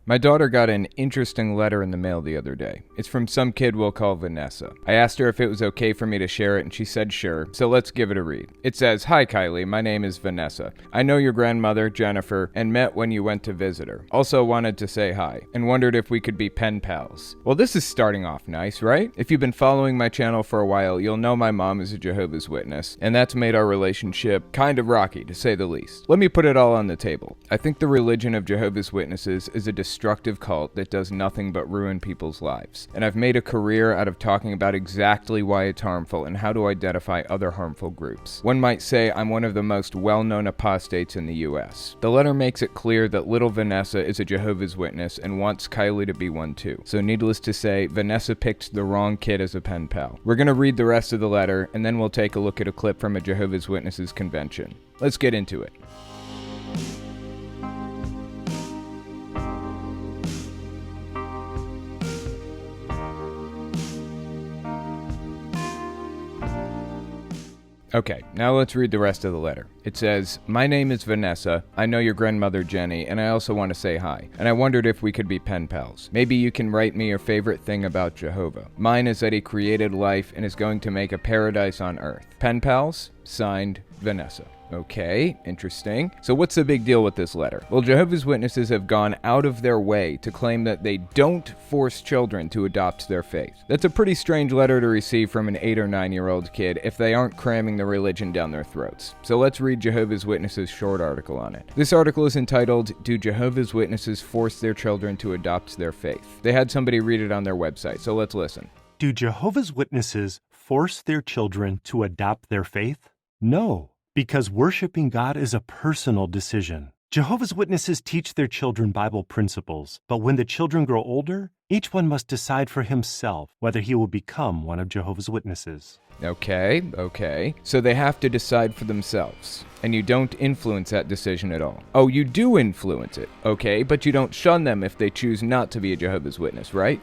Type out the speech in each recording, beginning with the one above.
My daughter got an interesting letter in the mail the other day. It's from some kid we'll call Vanessa. I asked her if it was okay for me to share it, and she said sure, so let's give it a read. It says, "Hi Kylie, my name is Vanessa. I know your grandmother, Jennifer, and met when you went to visit her. Also wanted to say hi, and wondered if we could be pen pals." Well, this is starting off nice, right? If you've been following my channel for a while, you'll know my mom is a Jehovah's Witness, and that's made our relationship kind of rocky, to say the least. Let me put it all on the table. I think the religion of Jehovah's Witnesses is a destructive cult that does nothing but ruin people's lives. And I've made a career out of talking about exactly why it's harmful and how to identify other harmful groups. One might say I'm one of the most well-known apostates in the US. The letter makes it clear that little Vanessa is a Jehovah's Witness and wants Kylie to be one too. So needless to say, Vanessa picked the wrong kid as a pen pal. We're gonna read the rest of the letter, and then we'll take a look at a clip from a Jehovah's Witnesses convention. Let's get into it. Okay, now let's read the rest of the letter. It says, "My name is Vanessa. I know your grandmother Jenny, and I also want to say hi. And I wondered if we could be pen pals. Maybe you can write me your favorite thing about Jehovah. Mine is that he created life and is going to make a paradise on earth. Pen pals? Signed, Vanessa." Okay, interesting. So what's the big deal with this letter? Well, Jehovah's Witnesses have gone out of their way to claim that they don't force children to adopt their faith. That's a pretty strange letter to receive from an 8 or 9-year-old kid if they aren't cramming the religion down their throats. So let's read Jehovah's Witnesses' short article on it. This article is entitled, "Do Jehovah's Witnesses Force Their Children to Adopt Their Faith?" They had somebody read it on their website, so let's listen. Do Jehovah's Witnesses force their children to adopt their faith? No, because worshiping God is a personal decision. Jehovah's Witnesses teach their children Bible principles, but when the children grow older, each one must decide for himself whether he will become one of Jehovah's Witnesses. Okay. So they have to decide for themselves. And you don't influence that decision at all. Oh, you do influence it. Okay, but you don't shun them if they choose not to be a Jehovah's Witness, right?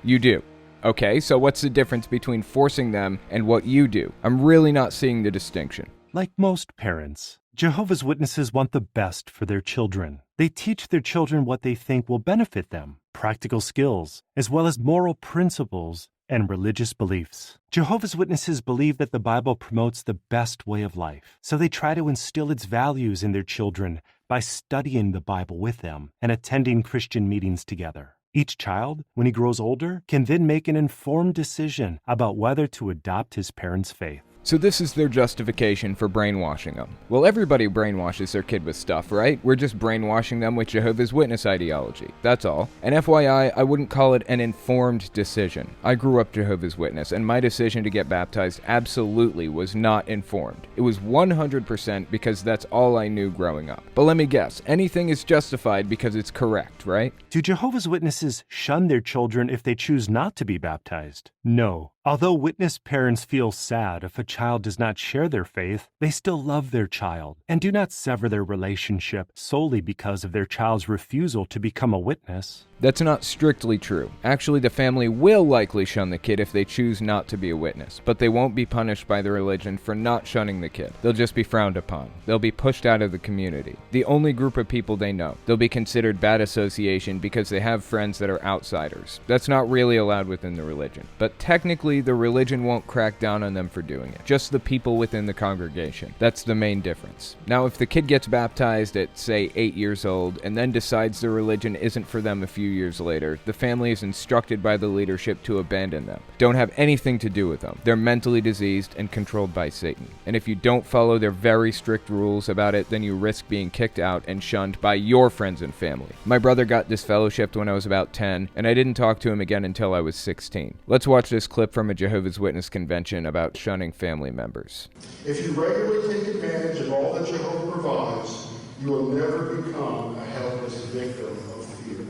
You do. Okay, so what's the difference between forcing them and what you do? I'm really not seeing the distinction. Like most parents, Jehovah's Witnesses want the best for their children. They teach their children what they think will benefit them, practical skills, as well as moral principles and religious beliefs. Jehovah's Witnesses believe that the Bible promotes the best way of life, so they try to instill its values in their children by studying the Bible with them and attending Christian meetings together. Each child, when he grows older, can then make an informed decision about whether to adopt his parents' faith. So this is their justification for brainwashing them. Well, everybody brainwashes their kid with stuff, right? We're just brainwashing them with Jehovah's Witness ideology. That's all. And FYI, I wouldn't call it an informed decision. I grew up Jehovah's Witness, and my decision to get baptized absolutely was not informed. It was 100% because that's all I knew growing up. But let me guess, anything is justified because it's correct, right? Do Jehovah's Witnesses shun their children if they choose not to be baptized? No. Although witness parents feel sad if a child does not share their faith, they still love their child and do not sever their relationship solely because of their child's refusal to become a witness. That's not strictly true. Actually, the family will likely shun the kid if they choose not to be a witness, but they won't be punished by the religion for not shunning the kid. They'll just be frowned upon. They'll be pushed out of the community, the only group of people they know. They'll be considered bad association because they have friends that are outsiders. That's not really allowed within the religion, but technically the religion won't crack down on them for doing it. Just the people within the congregation. That's the main difference. Now, if the kid gets baptized at, say, 8 years old and then decides the religion isn't for them a few years later, the family is instructed by the leadership to abandon them. Don't have anything to do with them. They're mentally diseased and controlled by Satan. And if you don't follow their very strict rules about it, then you risk being kicked out and shunned by your friends and family. My brother got disfellowshipped when I was about 10, and I didn't talk to him again until I was 16. Let's watch this clip from a Jehovah's Witness convention about shunning family members. If you regularly take advantage of all that Jehovah provides, you will never become a helpless victim of fear.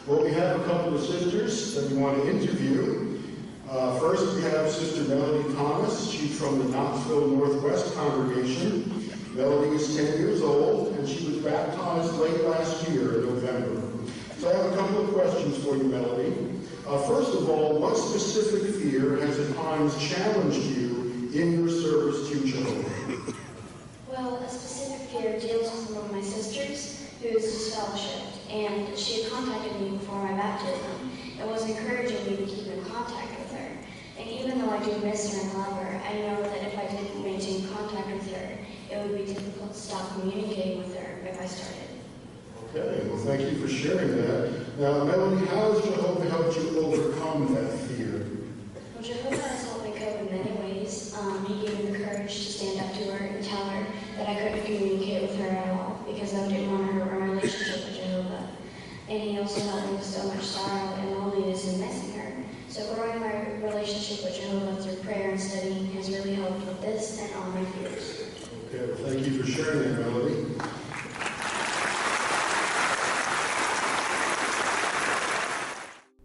Well, we have a couple of sisters that we want to interview. First, we have Sister Melody Thomas. She's from the Knoxville Northwest congregation. Melody is 10 years old, and she was baptized late last year in November. So I have a couple of questions for you, Melody. First of all, what specific fear has at times challenged you in your service to Jehovah? Well, a specific fear deals with one of my sisters who is disfellowshipped, and she had contacted me before my baptism and was encouraging me to keep in contact with her. And even though I do miss her and love her, I know that if I didn't maintain contact with her, it would be difficult to stop communicating with her if I started. Okay, well, thank you for sharing that. Now, Melanie, how has Jehovah helped you overcome that fear? Well, Jehovah has helped me cope in many ways. He gave me the courage to stand up to her and tell her that I couldn't communicate with her at all because I didn't want her in a relationship with Jehovah. And he also helped me with so much sorrow and loneliness and missing her. So growing my relationship with Jehovah through prayer and studying has really helped with this and all my fears. Okay, well, thank you for sharing that, Melanie.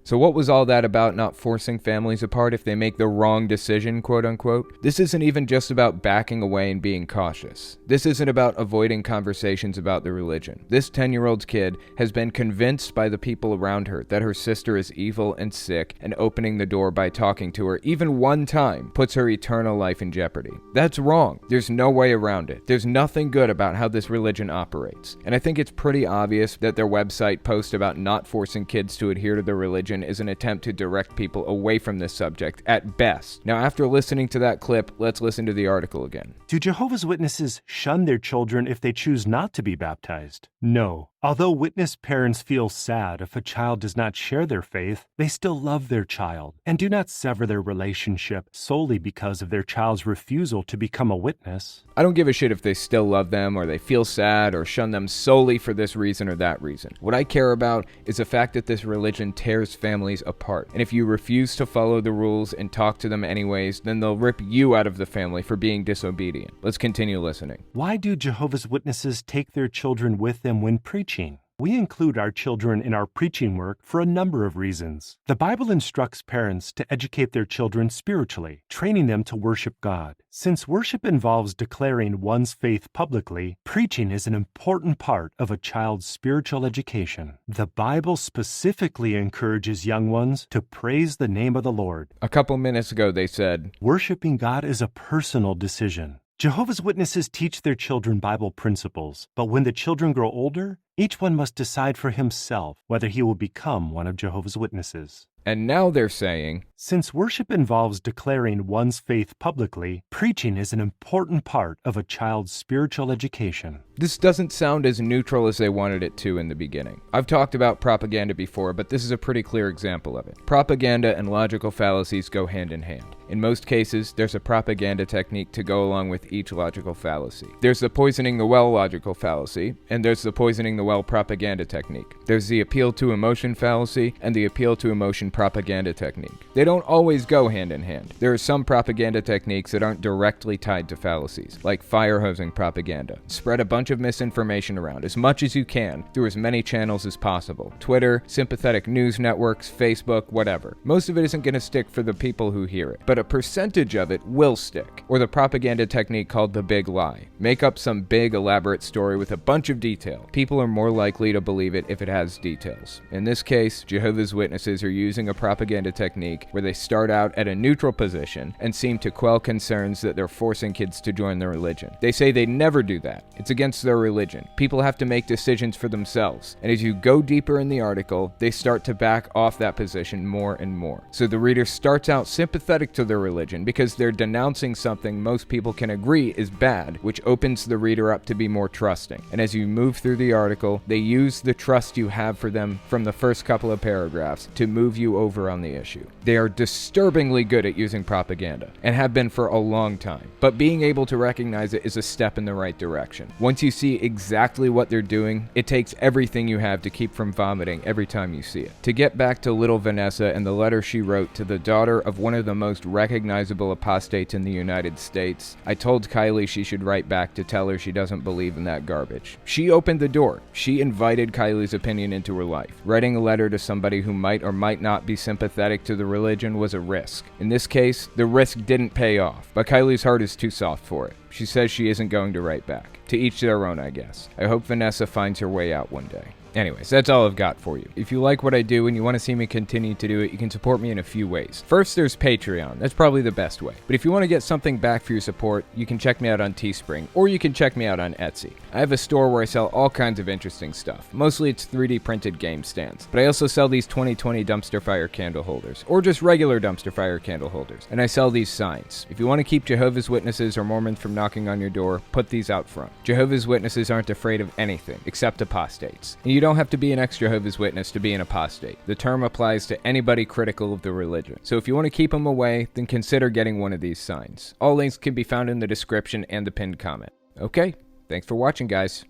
So what was all that about not forcing families apart if they make the wrong decision, quote unquote? This isn't even just about backing away and being cautious. This isn't about avoiding conversations about the religion. This 10-year-old kid has been convinced by the people around her that her sister is evil and sick, and opening the door by talking to her even one time puts her eternal life in jeopardy. That's wrong. There's no way around it. There's nothing good about how this religion operates. And I think it's pretty obvious that their website post about not forcing kids to adhere to the religion is an attempt to direct people away from this subject at best. Now, after listening to that clip, let's listen to the article again. Do Jehovah's Witnesses shun their children if they choose not to be baptized? No. Although witness parents feel sad if a child does not share their faith, they still love their child and do not sever their relationship solely because of their child's refusal to become a witness. I don't give a shit if they still love them or they feel sad or shun them solely for this reason or that reason. What I care about is the fact that this religion tears families apart. And if you refuse to follow the rules and talk to them anyways, then they'll rip you out of the family for being disobedient. Let's continue listening. Why do Jehovah's Witnesses take their children with them when preaching? We include our children in our preaching work for a number of reasons. The Bible instructs parents to educate their children spiritually, training them to worship God. Since worship involves declaring one's faith publicly, preaching is an important part of a child's spiritual education. The Bible specifically encourages young ones to praise the name of the Lord. A couple minutes ago they said, Worshiping God is a personal decision. Jehovah's Witnesses teach their children Bible principles, but when the children grow older, each one must decide for himself whether he will become one of Jehovah's Witnesses. And now they're saying, since worship involves declaring one's faith publicly, preaching is an important part of a child's spiritual education. This doesn't sound as neutral as they wanted it to in the beginning. I've talked about propaganda before, but this is a pretty clear example of it. Propaganda and logical fallacies go hand in hand. In most cases, there's a propaganda technique to go along with each logical fallacy. There's the poisoning the well logical fallacy, and there's the poisoning the well propaganda technique. There's the appeal to emotion fallacy and the appeal to emotion propaganda technique. They don't always go hand in hand. There are some propaganda techniques that aren't directly tied to fallacies, like fire hosing propaganda. Spread a bunch of misinformation around as much as you can through as many channels as possible. Twitter, sympathetic news networks, Facebook, whatever. Most of it isn't going to stick for the people who hear it, but a percentage of it will stick. Or the propaganda technique called the big lie. Make up some big elaborate story with a bunch of detail. People are more likely to believe it if it has details. In this case, Jehovah's Witnesses are using a propaganda technique where they start out at a neutral position and seem to quell concerns that they're forcing kids to join their religion. They say they never do that. It's against their religion. People have to make decisions for themselves. And as you go deeper in the article, they start to back off that position more and more. So the reader starts out sympathetic to their religion because they're denouncing something most people can agree is bad, which opens the reader up to be more trusting. And as you move through the article, they use the trust you have for them from the first couple of paragraphs to move you over on the issue. They are disturbingly good at using propaganda, and have been for a long time. But being able to recognize it is a step in the right direction. Once you see exactly what they're doing, it takes everything you have to keep from vomiting every time you see it. To get back to little Vanessa and the letter she wrote to the daughter of one of the most recognizable apostates in the United States, I told Kylie she should write back to tell her she doesn't believe in that garbage. She opened the door. She invited Kylie's opinion into her life. Writing a letter to somebody who might or might not be sympathetic to the religion was a risk. In this case, the risk didn't pay off, but Kylie's heart is too soft for it. She says she isn't going to write back. To each their own, I guess. I hope Vanessa finds her way out one day. Anyways, that's all I've got for you. If you like what I do and you want to see me continue to do it, you can support me in a few ways. First, there's Patreon. That's probably the best way. But if you want to get something back for your support, you can check me out on Teespring, or you can check me out on Etsy. I have a store where I sell all kinds of interesting stuff. Mostly it's 3D printed game stands. But I also sell these 2020 dumpster fire candle holders, or just regular dumpster fire candle holders. And I sell these signs. If you want to keep Jehovah's Witnesses or Mormons from knocking on your door, put these out front. Jehovah's Witnesses aren't afraid of anything, except apostates. And you don't have to be an ex-Jehovah's Witness to be an apostate. The term applies to anybody critical of the religion. So if you want to keep them away, then consider getting one of these signs. All links can be found in the description and the pinned comment. Okay, thanks for watching, guys.